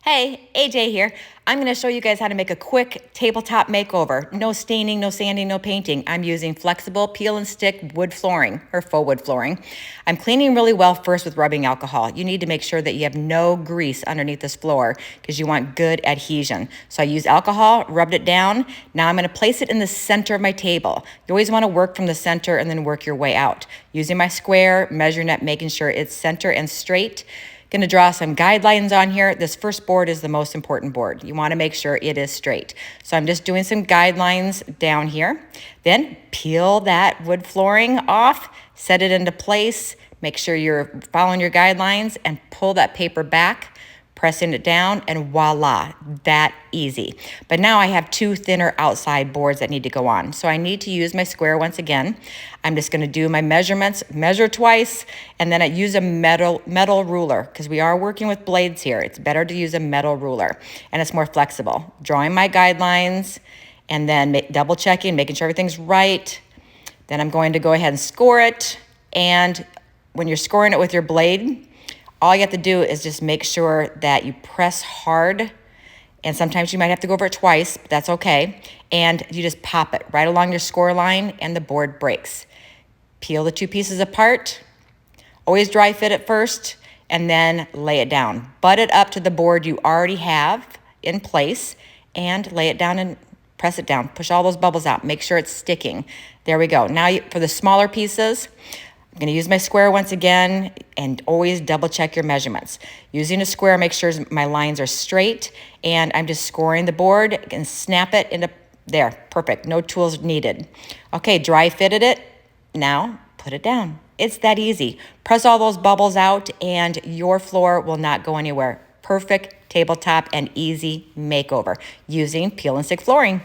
Hey, AJ here. I'm going to show you guys how to make a quick tabletop makeover. No staining, no sanding, no painting. I'm using flexible peel and stick wood flooring or faux wood flooring. I'm cleaning really well first with rubbing alcohol. You need to make sure that you have no grease underneath this floor because you want good adhesion. So I use alcohol, rubbed it down. Now I'm going to place it in the center of my table. You always want to work from the center and then work your way out. Using my square, measuring it, making sure it's center and straight. Going to draw some guidelines on here. This first board is the most important board. You want to make sure it is straight. So I'm just doing some guidelines down here. Then peel that wood flooring off, set it into place, make sure you're following your guidelines and pull that paper back, pressing it down, and voila, that easy. But now I have two thinner outside boards that need to go on. So I need to use my square once again. I'm just gonna do my measurements, measure twice, and then I use a metal ruler because we are working with blades here. It's better to use a metal ruler and it's more flexible. Drawing my guidelines and then double checking, making sure everything's right. Then I'm going to go ahead and score it. And when you're scoring it with your blade, all you have to do is just make sure that you press hard, and sometimes you might have to go over it twice, but that's okay. And you just pop it right along your score line and the board breaks. Peel the two pieces apart. Always dry fit it first and then lay it down. Butt it up to the board you already have in place and lay it down and press it down. Push all those bubbles out. Make sure it's sticking. There we go. Now for the smaller pieces, I'm going to use my square once again and always double check your measurements. Using a square, make sure my lines are straight, and I'm just scoring the board and snap it into there. Perfect. No tools needed. Okay, dry fitted it. Now put it down. It's that easy. Press all those bubbles out and your floor will not go anywhere. Perfect tabletop and easy makeover using peel and stick flooring.